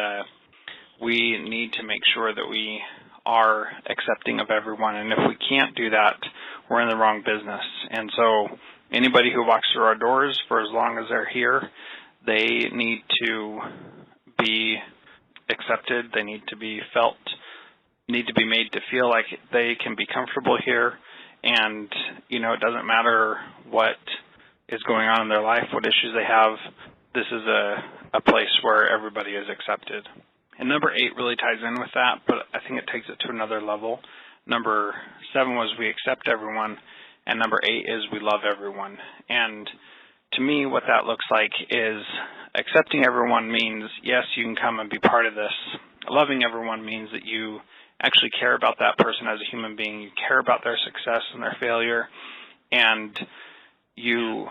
we need to make sure that we are accepting of everyone. And if we can't do that, we're in the wrong business. And so anybody who walks through our doors, for as long as they're here, they need to be accepted. They need to be felt, need to be made to feel like they can be comfortable here. And, it doesn't matter what is going on in their life, what issues they have. This is a place where everybody is accepted. And number 8 really ties in with that, but I think it takes it to another level. Number 7 was we accept everyone, and number 8 is we love everyone. And to me, what that looks like is accepting everyone means, yes, you can come and be part of this. Loving everyone means that you actually care about that person as a human being. You care about their success and their failure, and you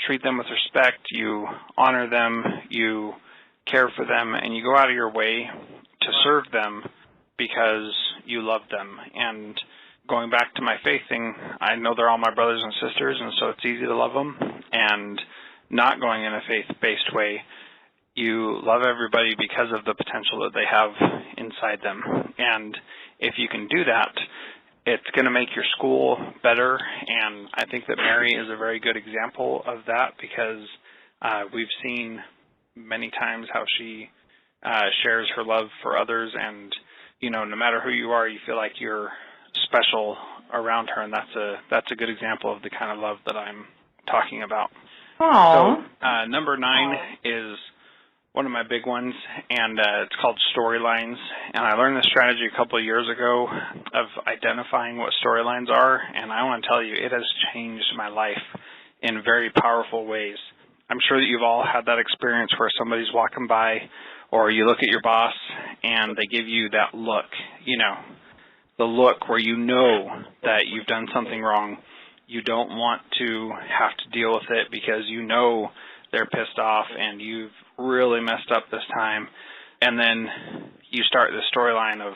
treat them with respect, you honor them, you care for them, and you go out of your way to serve them because you love them. And going back to my faith thing, I know they're all my brothers and sisters, and so it's easy to love them. And not going in a faith-based way, you love everybody because of the potential that they have inside them. And if you can do that, it's going to make your school better, and I think that Mary is a very good example of that because we've seen many times how she shares her love for others, and, you know, no matter who you are, you feel like you're special around her, and that's a good example of the kind of love that I'm talking about. Aww. So number 9 is one of my big ones, and it's called storylines. And I learned this strategy a couple of years ago of identifying what storylines are, and I want to tell you, it has changed my life in very powerful ways. I'm sure that you've all had that experience where somebody's walking by, or you look at your boss, and they give you that look, you know, the look where you know that you've done something wrong. You don't want to have to deal with it because you know they're pissed off and you've really messed up this time. And then you start the storyline of,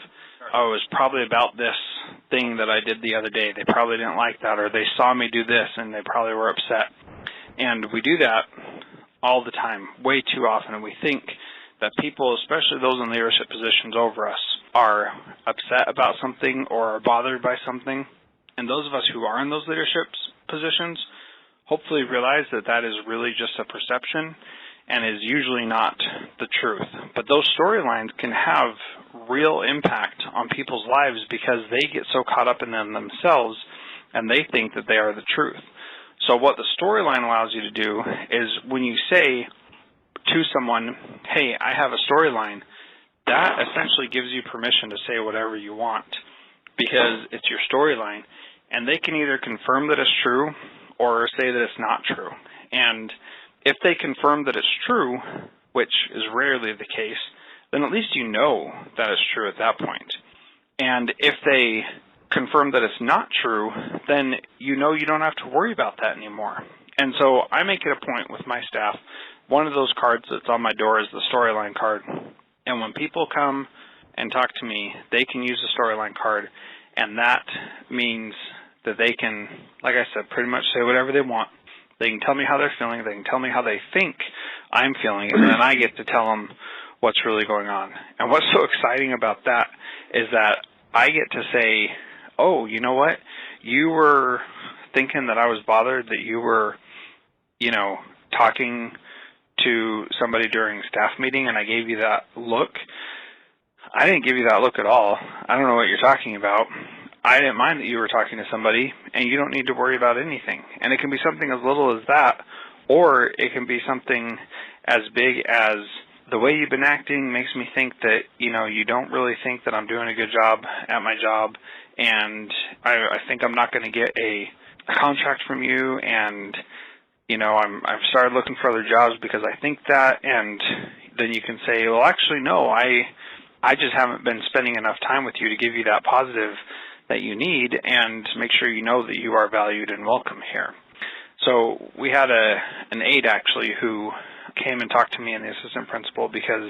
oh, it was probably about this thing that I did the other day. They probably didn't like that, or they saw me do this and they probably were upset. And we do that all the time, way too often, and we think that people, especially those in leadership positions over us, are upset about something or are bothered by something. And those of us who are in those leadership positions hopefully realize that that is really just a perception and is usually not the truth. But those storylines can have real impact on people's lives because they get so caught up in them themselves and they think that they are the truth. So what the storyline allows you to do is when you say to someone, hey, I have a storyline, that essentially gives you permission to say whatever you want because it's your storyline. And they can either confirm that it's true or say that it's not true. And if they confirm that it's true, which is rarely the case, then at least you know that it's true at that point. And if they confirm that it's not true, then you know you don't have to worry about that anymore. And so I make it a point with my staff. One of those cards that's on my door is the storyline card. And when people come and talk to me, they can use the storyline card, and that means that they can, like I said, pretty much say whatever they want. They can tell me how they're feeling. They can tell me how they think I'm feeling, and then I get to tell them what's really going on. And what's so exciting about that is that I get to say, oh, you know what? You were thinking that I was bothered that you were, you know, talking to somebody during staff meeting and I gave you that look. I didn't give you that look at all. I don't know what you're talking about. I didn't mind that you were talking to somebody, and you don't need to worry about anything. And it can be something as little as that, or it can be something as big as the way you've been acting makes me think that, you know, you don't really think that I'm doing a good job at my job, and I think I'm not going to get a contract from you, and, you know, I've started looking for other jobs because I think that, and then you can say, well, actually, no, I just haven't been spending enough time with you to give you that positive that you need and make sure you know that you are valued and welcome here. So we had an aide actually who came and talked to me and the assistant principal because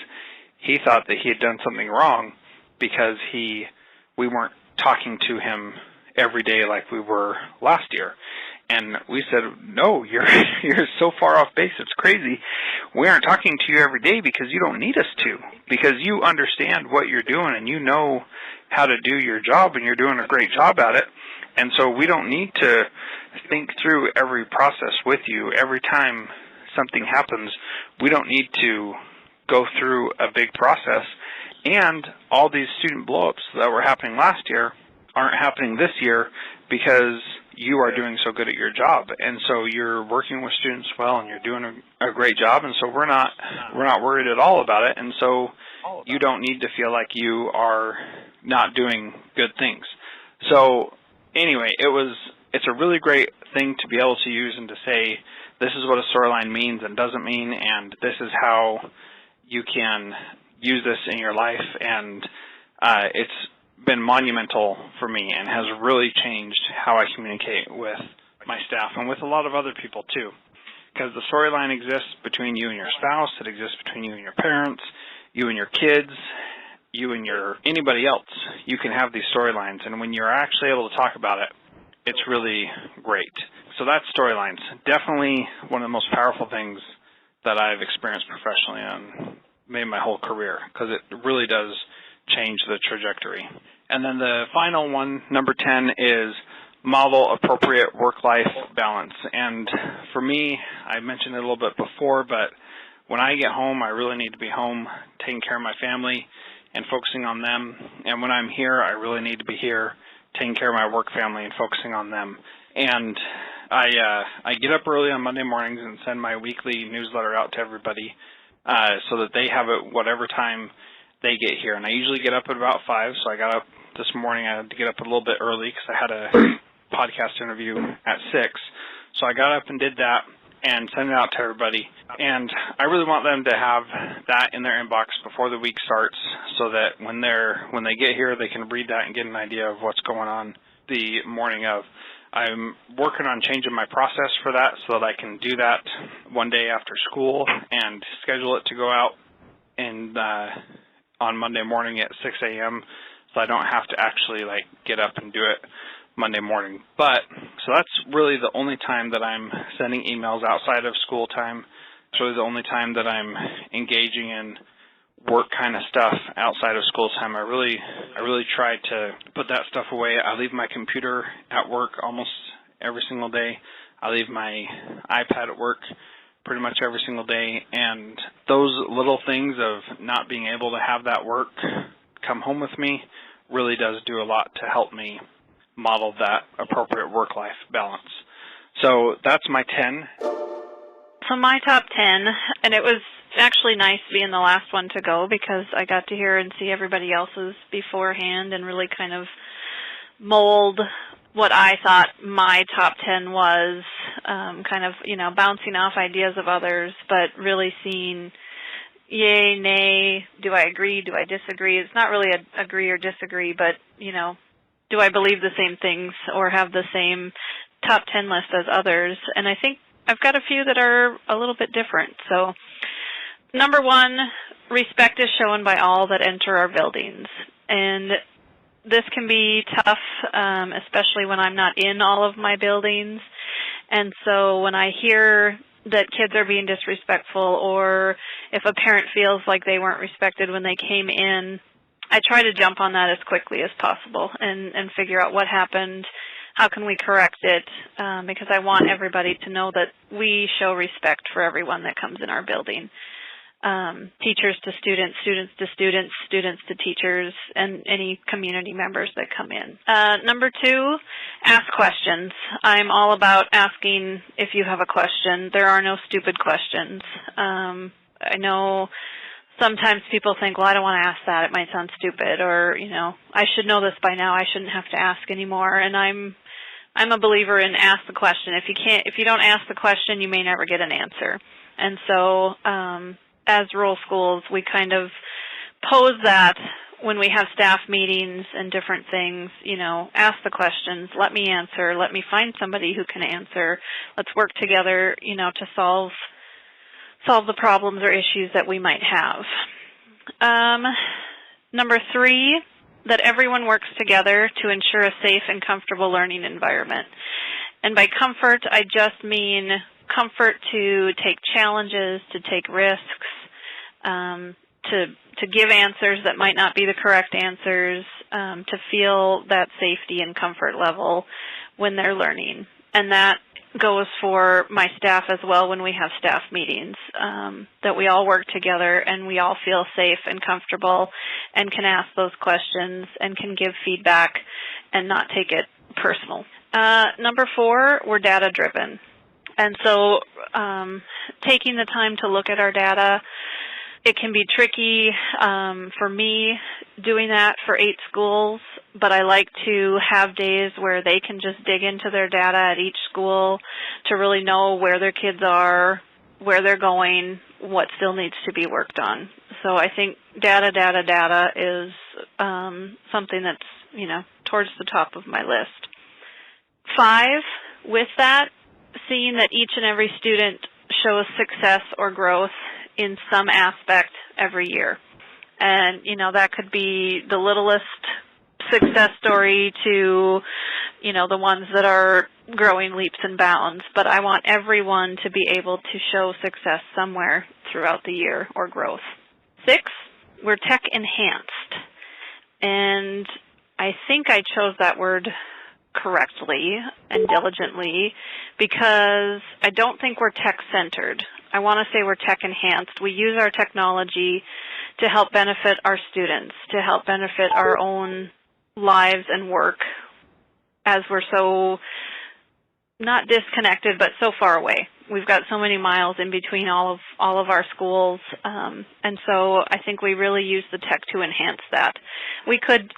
he thought that he had done something wrong because we weren't talking to him every day like we were last year. And we said, no, you're so far off base, it's crazy. We aren't talking to you every day because you don't need us to, because you understand what you're doing and you know how to do your job and you're doing a great job at it. And so we don't need to think through every process with you. Every time something happens, we don't need to go through a big process. And all these student blow-ups that were happening last year aren't happening this year because you are doing so good at your job, and so you're working with students well, and you're doing a great job, and so we're not worried at all about it, and so you don't need to feel like you are not doing good things. So anyway, it's a really great thing to be able to use and to say this is what a storyline means and doesn't mean, and this is how you can use this in your life, and it's been monumental for me and has really changed how I communicate with my staff and with a lot of other people too. Because the storyline exists between you and your spouse, it exists between you and your parents, you and your kids, you and anybody else. You can have these storylines, and when you're actually able to talk about it, it's really great. So that's storylines. Definitely one of the most powerful things that I've experienced professionally on maybe my whole career, because it really does change the trajectory. And then the final one, number 10, is model appropriate work-life balance. And for me, I mentioned it a little bit before, but when I get home, I really need to be home taking care of my family and focusing on them. And when I'm here, I really need to be here taking care of my work family and focusing on them. And I get up early on Monday mornings and send my weekly newsletter out to everybody so that they have it whatever time they get here. And I usually get up at about 5, so I got up this morning. I had to get up a little bit early because I had a podcast interview at 6. So I got up and did that and sent it out to everybody. And I really want them to have that in their inbox before the week starts so that when they get here, they can read that and get an idea of what's going on the morning of. I'm working on changing my process for that so that I can do that one day after school and schedule it to go out on Monday morning at 6 a.m. so I don't have to actually get up and do it Monday morning. But so that's really the only time that I'm sending emails outside of school time. It's really the only time that I'm engaging in work kind of stuff outside of school time. I really try to put that stuff away. I leave my computer at work almost every single day. I leave my iPad at work pretty much every single day. And those little things of not being able to have that work come home with me really does do a lot to help me model that appropriate work-life balance. So that's my 10. So my top 10, and it was actually nice being the last one to go because I got to hear and see everybody else's beforehand and really kind of mold what I thought my top 10 was, kind of, bouncing off ideas of others, but really seeing yay, nay, do I agree, do I disagree? It's not really a agree or disagree, but, do I believe the same things or have the same top 10 list as others? And I think I've got a few that are a little bit different. So, number 1, respect is shown by all that enter our buildings. And this can be tough, especially when I'm not in all of my buildings. And so when I hear that kids are being disrespectful or if a parent feels like they weren't respected when they came in, I try to jump on that as quickly as possible and figure out what happened, how can we correct it, because I want everybody to know that we show respect for everyone that comes in our building. Teachers to students, students to students, students to teachers, and any community members that come in. Number 2, ask questions. I'm all about asking if you have a question. There are no stupid questions. I know sometimes people think, well, I don't want to ask that. It might sound stupid, or, I should know this by now. I shouldn't have to ask anymore. And I'm a believer in ask the question. If you don't ask the question, you may never get an answer. And so, as rural schools, we kind of pose that when we have staff meetings and different things, ask the questions, let me answer, let me find somebody who can answer. Let's work together, to solve the problems or issues that we might have. Number 3, that everyone works together to ensure a safe and comfortable learning environment. And by comfort, I just mean comfort to take challenges, to take risks, to give answers that might not be the correct answers, to feel that safety and comfort level when they're learning. And that goes for my staff as well when we have staff meetings, that we all work together and we all feel safe and comfortable and can ask those questions and can give feedback and not take it personal. Number 4, we're data-driven. And so taking the time to look at our data, it can be tricky for me doing that for 8 schools, but I like to have days where they can just dig into their data at each school to really know where their kids are, where they're going, what still needs to be worked on. So I think data is something that's, towards the top of my list. 5, with that, seeing that each and every student shows success or growth in some aspect every year. And, that could be the littlest success story to, the ones that are growing leaps and bounds. But I want everyone to be able to show success somewhere throughout the year or growth. 6, we're tech enhanced. And I think I chose that word correctly and diligently because I don't think we're tech-centered. I want to say we're tech-enhanced. We use our technology to help benefit our students, to help benefit our own lives and work as we're so not disconnected, but so far away. We've got so many miles in between all of our schools, and so I think we really use the tech to enhance that. We could,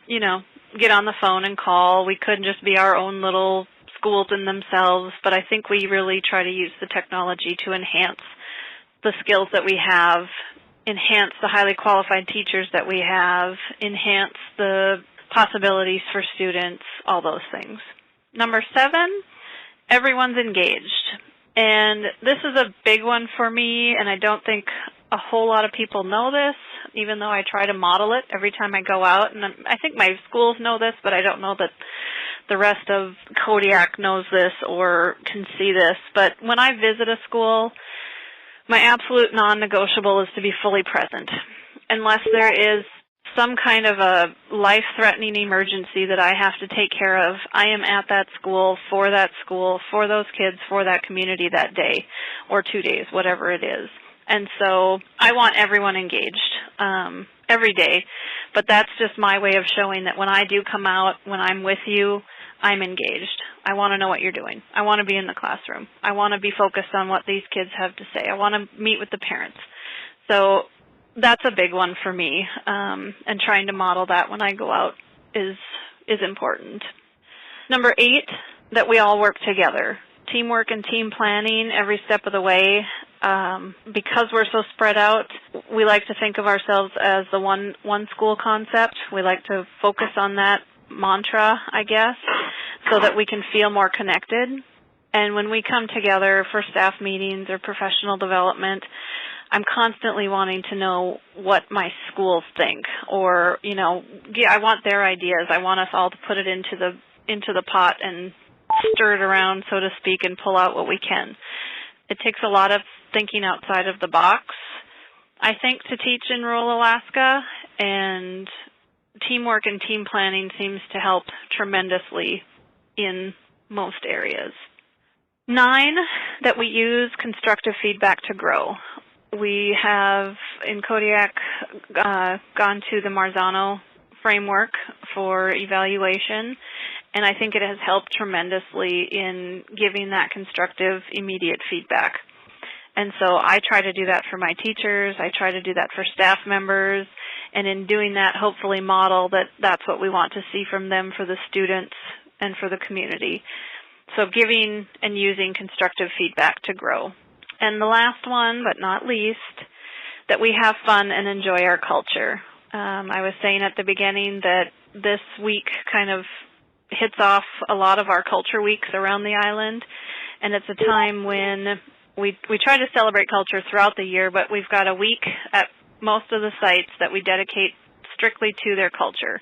get on the phone and call. We could just be our own little schools in themselves, but I think we really try to use the technology to enhance the skills that we have, enhance the highly qualified teachers that we have, enhance the possibilities for students, all those things. Number 7, everyone's engaged. And this is a big one for me, and I don't think a whole lot of people know this, even though I try to model it every time I go out. And I think my schools know this, but I don't know that the rest of Kodiak knows this or can see this. But when I visit a school, my absolute non-negotiable is to be fully present. Unless there is some kind of a life-threatening emergency that I have to take care of, I am at that school, for those kids, for that community that day or 2 days, whatever it is. And so I want everyone engaged every day, but that's just my way of showing that when I do come out, when I'm with you, I'm engaged. I want to know what you're doing. I want to be in the classroom. I want to be focused on what these kids have to say. I want to meet with the parents. So that's a big one for me, and trying to model that when I go out is important. Number 8, that we all work together. Teamwork and team planning every step of the way. Because we're so spread out, we like to think of ourselves as the one school concept. We like to focus on that mantra, I guess, so that we can feel more connected. And when we come together for staff meetings or professional development, I'm constantly wanting to know what my schools think, or, I want their ideas. I want us all to put it into the pot and stir it around, so to speak, and pull out what we can. It takes a lot of thinking outside of the box, I think, to teach in rural Alaska, and teamwork and team planning seems to help tremendously in most areas. 9, that we use constructive feedback to grow. We have, in Kodiak, gone to the Marzano framework for evaluation, and I think it has helped tremendously in giving that constructive, immediate feedback. And so I try to do that for my teachers. I try to do that for staff members. And in doing that, hopefully model that that's what we want to see from them for the students and for the community. So giving and using constructive feedback to grow. And the last one, but not least, that we have fun and enjoy our culture. I was saying at the beginning that this week kind of hits off a lot of our culture weeks around the island, and it's a time when we try to celebrate culture throughout the year, but we've got a week at most of the sites that we dedicate strictly to their culture,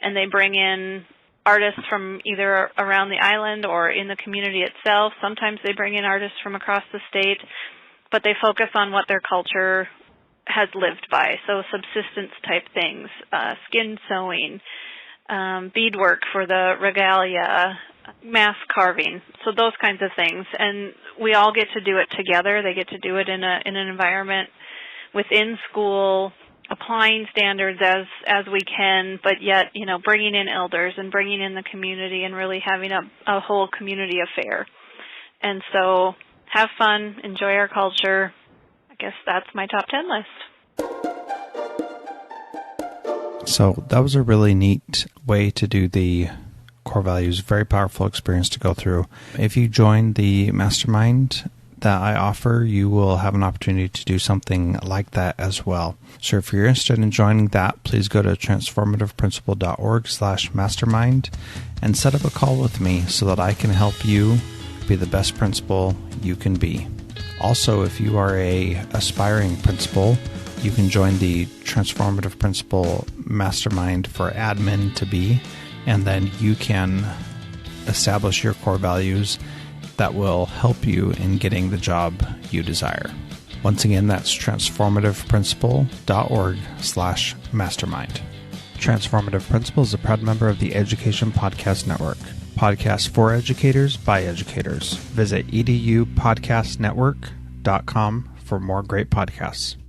and they bring in artists from either around the island or in the community itself. Sometimes they bring in artists from across the state, but they focus on what their culture has lived by, so subsistence type things, skin sewing, beadwork for the regalia, mask carving, so those kinds of things. And we all get to do it together. They get to do it in an environment within school, applying standards as we can, but yet, bringing in elders and bringing in the community and really having a whole community affair. And so have fun, enjoy our culture. I guess that's my top 10 list. So that was a really neat way to do the core values. Very powerful experience to go through. If you join the mastermind that I offer, you will have an opportunity to do something like that as well. So if you're interested in joining that, please go to transformativeprincipal.org/mastermind and set up a call with me so that I can help you be the best principal you can be. Also, if you are a aspiring principal, you can join the Transformative Principal Mastermind for admin to be, and then you can establish your core values that will help you in getting the job you desire. Once again, that's transformativeprincipal.org/mastermind. Transformative Principal is a proud member of the Education Podcast Network. Podcasts for educators by educators. Visit edupodcastnetwork.com for more great podcasts.